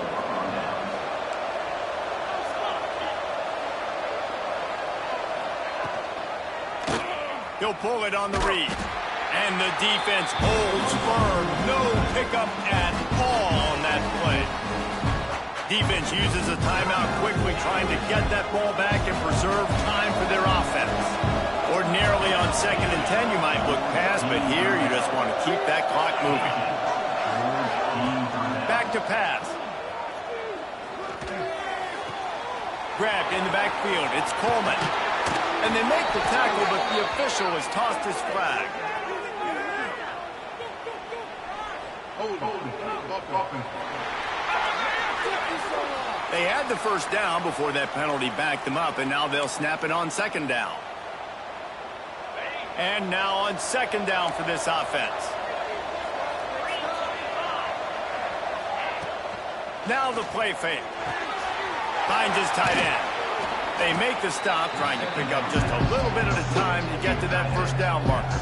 He'll pull it on the read. And the defense holds firm. No pickup at all on that play. Defense uses a timeout quickly, trying to get that ball back and preserve time for their offense. Ordinarily on 2nd and 10, you might look past, but here you just want to keep that clock moving. Back to pass. Grabbed in the backfield. It's Coleman. And they make the tackle, but the official has tossed his flag. They had the first down before that penalty backed them up, and now they'll snap it on 2nd down. And now on 2nd down for this offense. Now the play fake. Finds his tight end. They make the stop, trying to pick up just a little bit at a time to get to that first down marker.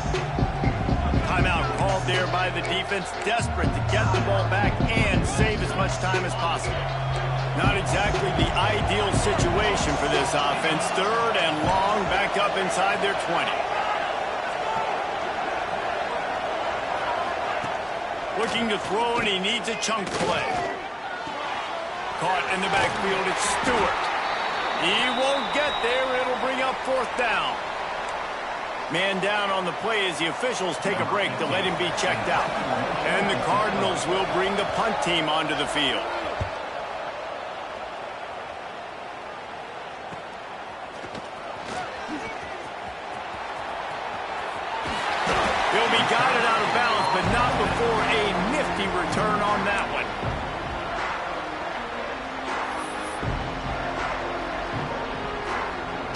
Timeout called there by the defense, desperate to get the ball back and save as much time as possible. Not exactly the ideal situation for this offense. 3rd and long, back up inside their 20. Looking to throw, and he needs a chunk play. Caught in the backfield, it's Stewart. He won't get there. It'll bring up 4th down. Man down on the play as the officials take a break to let him be checked out. And the Cardinals will bring the punt team onto the field. He'll be guided out of bounds, but not before a nifty return on that one.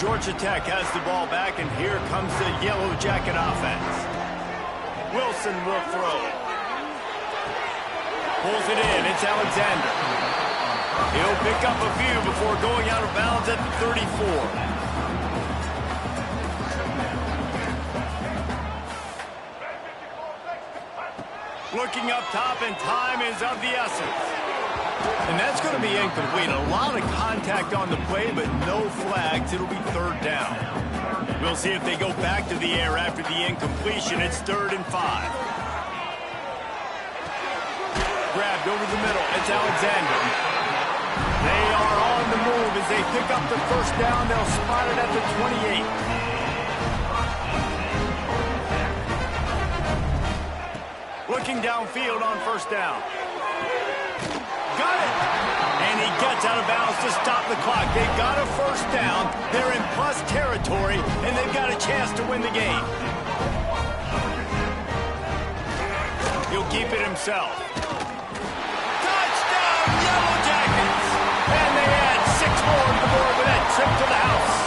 Georgia Tech has the ball back, and here comes the Yellow Jacket offense. Wilson will throw. Pulls it in. It's Alexander. He'll pick up a few before going out of bounds at the 34. Looking up top, and time is of the essence. And that's going to be incomplete. A lot of contact on the play, but no flags. It'll be third down. We'll see if they go back to the air after the incompletion. It's 3rd and 5. Grabbed over the middle. It's Alexander. They are on the move as they pick up the first down. They'll spot it at the 28. Looking downfield on first down. Got it! And he gets out of bounds to stop the clock. They've got a first down. They're in plus territory, and they've got a chance to win the game. He'll keep it himself. Touchdown, Yellow Jackets! And they add 6 more to the board with that trip to the house.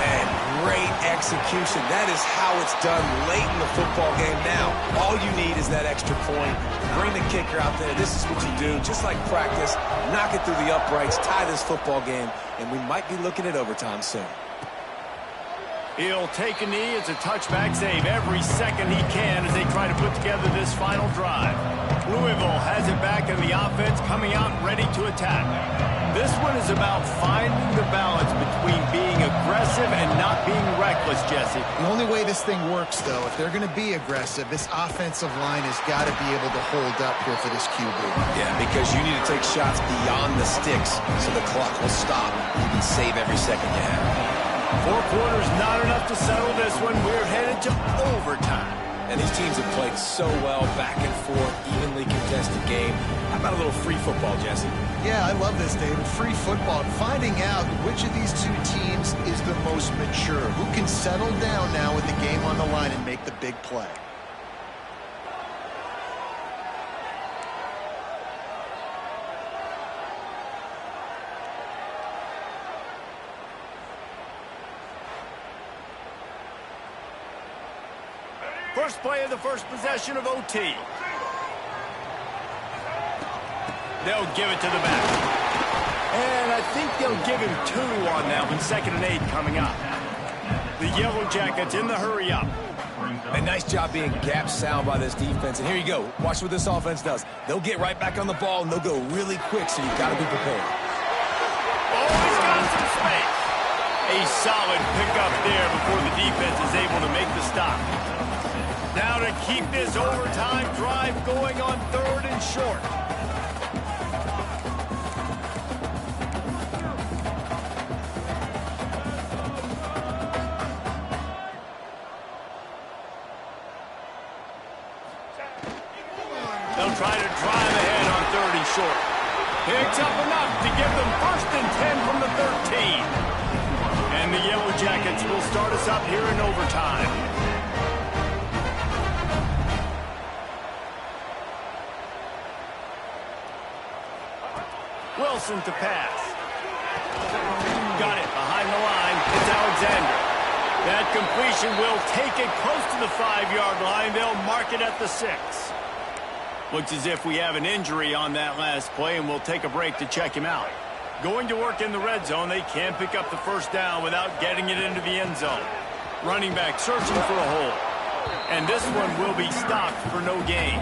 Man, great execution. That is how it's done late in the football game now. All you need is that extra point. Bring the kicker out there. This is what you do. Just like practice, knock it through the uprights, tie this football game, and we might be looking at overtime soon. He'll take a knee. It's a touchback save every second he can as they try to put together this final drive. Louisville has it back, and the offense coming out ready to attack. This one is about finding the balance between being aggressive and not being reckless, Jesse. The only way this thing works, though, if they're going to be aggressive, this offensive line has got to be able to hold up here for this QB. Yeah, because you need to take shots beyond the sticks so the clock will stop. You can save every second you have. 4 quarters not enough to settle this one. We're headed to overtime. And these teams have played so well, back and forth, evenly contested game. How about a little free football, Jesse? Yeah, I love this, David. Free football. Finding out which of these two teams is the most mature. Who can settle down now with the game on the line and make the big play. First play of the first possession of OT. They'll give it to the back. And I think they'll give him 2 on that one. 2nd and 8 coming up. The Yellow Jackets in the hurry up. A nice job being gap sound by this defense. And here you go. Watch what this offense does. They'll get right back on the ball, and they'll go really quick, so you've got to be prepared. Oh, he's got some space. A solid pickup there before the defense is able to make the stop. Now to keep this overtime drive going on 3rd and short. They'll try to drive ahead on 3rd and short. Picks up enough to give them 1st and 10 from the 13. And the Yellow Jackets will start us up here in overtime. Wilson to pass. Got it behind the line. It's Alexander. That completion will take it close to the 5-yard line. They'll mark it at the 6. Looks as if we have an injury on that last play, and we'll take a break to check him out. Going to work in the red zone. They can't pick up the first down without getting it into the end zone. Running back searching for a hole. And this one will be stopped for no gain.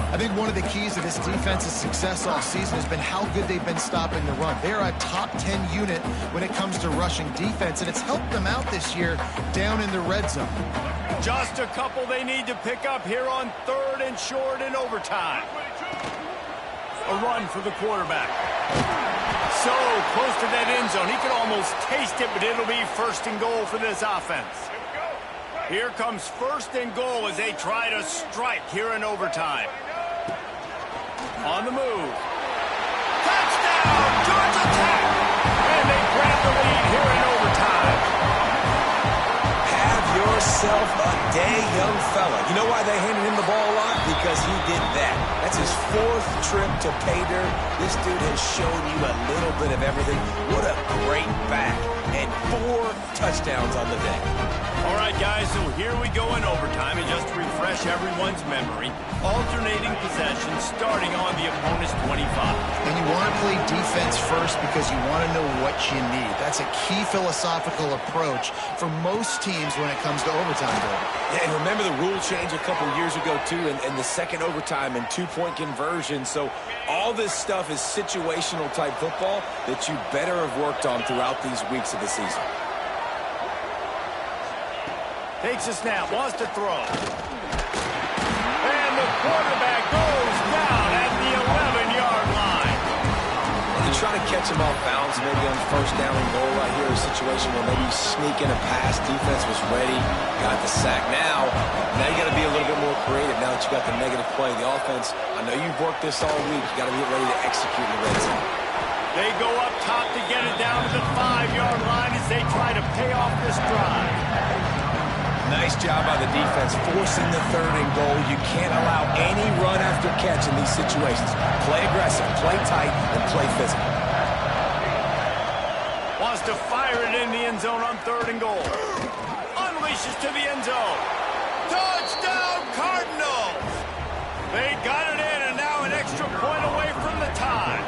I think one of the keys to this defense's success all season has been how good they've been stopping the run. They're a top 10 unit when it comes to rushing defense, and it's helped them out this year down in the red zone. Just a couple they need to pick up here on 3rd and short in overtime. A run for the quarterback. So close to that end zone. He could almost taste it, but it'll be 1st and goal for this offense. Here comes 1st and goal as they try to strike here in overtime. On the move. Touchdown! Georgia Tech! And they grab the lead here in overtime. Have yourself a day, young fella. You know why they handed him the ball a lot? Because he did that. That's his 4th trip to pay dirt. This dude has shown you a little bit of everything. What a great back. And 4 touchdowns on the day. All right, guys, so here we go in overtime. And just to refresh everyone's memory, alternating possession starting on the opponent's 25. And you want to play defense first because you want to know what you need. That's a key philosophical approach for most teams when it comes to overtime, David. Yeah, and remember the rule change a couple years ago, too, and the second overtime and two-point conversion. So all this stuff is situational type football that you better have worked on throughout these weeks of the season. Takes a snap, wants to throw. And the quarterback goes down at the 11-yard line. And you try to catch him off balance, maybe on first down and goal right here, a situation where maybe you sneak in a pass, defense was ready, got the sack. Now you got to be a little bit more creative now that you got the negative play. The offense, I know you've worked this all week. You got to get ready to execute in the red zone. They go up top to get it down to the 5-yard line as they try to pay off this drive. Nice job by the defense forcing the third and goal. You can't allow any run after catch in these situations. Play aggressive, play tight, and play physical. Wants to fire it in the end zone on third and goal. Unleashes to the end zone. Touchdown, Cardinals! They got it in, and now an extra point away from the tie.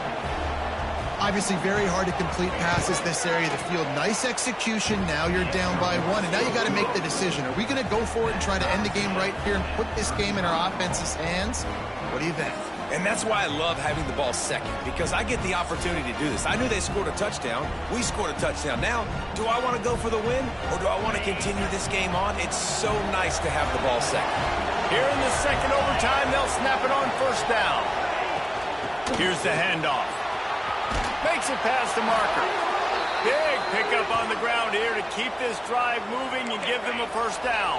Obviously very hard to complete passes this area of the field. Nice execution. Now you're down by one, and now you got to make the decision. Are we going to go for it and try to end the game right here and put this game in our offense's hands? What do you think? And that's why I love having the ball second, because I get the opportunity to do this. I knew they scored a touchdown. We scored a touchdown. Now, do I want to go for the win, or do I want to continue this game on? It's so nice to have the ball second. Here in the second overtime, they'll snap it on first down. Here's the handoff. Makes it past the marker. Big pickup on the ground here to keep this drive moving and give them a first down.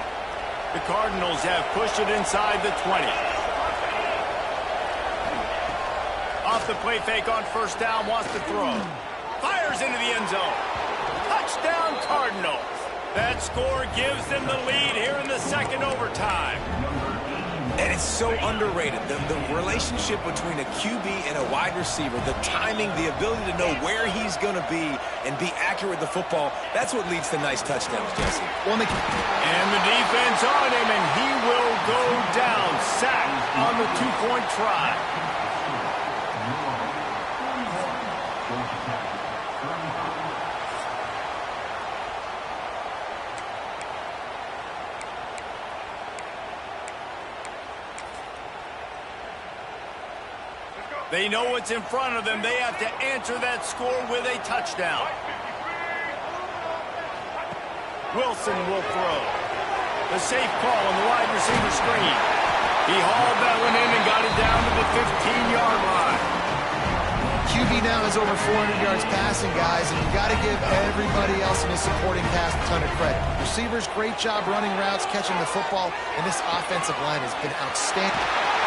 The Cardinals have pushed it inside the 20. Off the play fake on first down, wants to throw. Fires into the end zone. Touchdown, Cardinals. That score gives them the lead here in the second overtime. And it's so underrated. The relationship between a QB and a wide receiver, the timing, the ability to know where he's going to be and be accurate with the football, that's what leads to nice touchdowns, Jesse. And the defense on him, and he will go down. Sacked on the two-point try. They know what's in front of them. They have to answer that score with a touchdown. Wilson will throw. The safe call on the wide receiver screen. He hauled that one in and got it down to the 15-yard line. QB now has over 400 yards passing, guys, and you've got to give everybody else in his supporting cast a ton of credit. Receivers, great job running routes, catching the football, and this offensive line has been outstanding.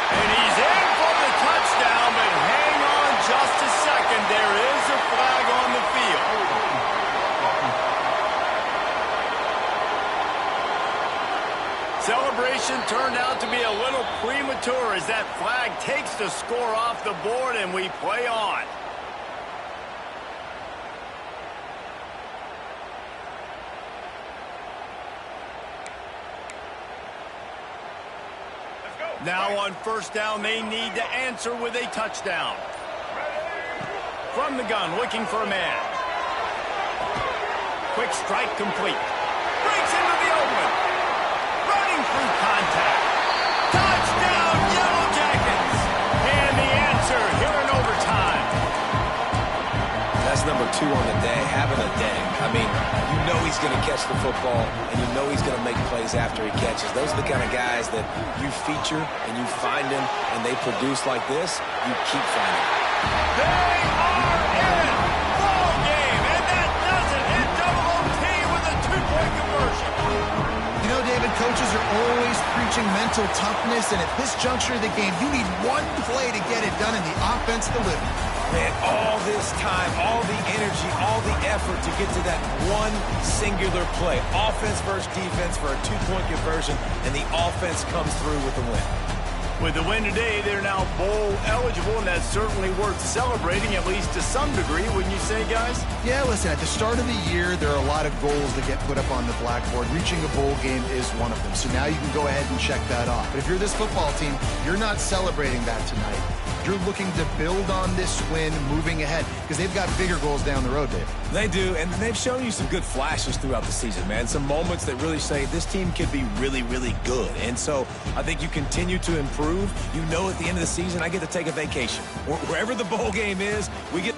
And he's in for the touchdown, but hang on just a second. There is a flag on the field. Celebration turned out to be a little premature as that flag takes the score off the board and we play on. Now on first down, they need to answer with a touchdown. From the gun, looking for a man. Quick strike complete. Breaks into the open. Running through contact. Touchdown, Yellow Jackets! And the answer here in overtime. That's number 2 on the day, having a day. I mean, you know he's going to catch the football, and you know he's going to make plays after he catches. Those are the kind of guys that you feature and you find them, and they produce like this, you keep finding. They are in ball game, and that does it. Hit double OT with a two-point conversion. You know, David, coaches are always preaching mental toughness, and at this juncture of the game, you need one play to get it done, and the offense delivered. Man, all this time, all the energy, all the effort to get to that one singular play. Offense versus defense for a two-point conversion, and the offense comes through with the win. With the win today, they're now bowl eligible, and that's certainly worth celebrating, at least to some degree, wouldn't you say, guys? Yeah, listen, at the start of the year, there are a lot of goals that get put up on the blackboard. Reaching a bowl game is one of them. So now you can go ahead and check that off. But if you're this football team, you're not celebrating that tonight. You're looking to build on this win moving ahead because they've got bigger goals down the road, Dave. They do, and they've shown you some good flashes throughout the season, man. Some moments that really say this team could be really, really good. And so I think you continue to improve. You know at the end of the season, I get to take a vacation. Wherever the bowl game is, we get...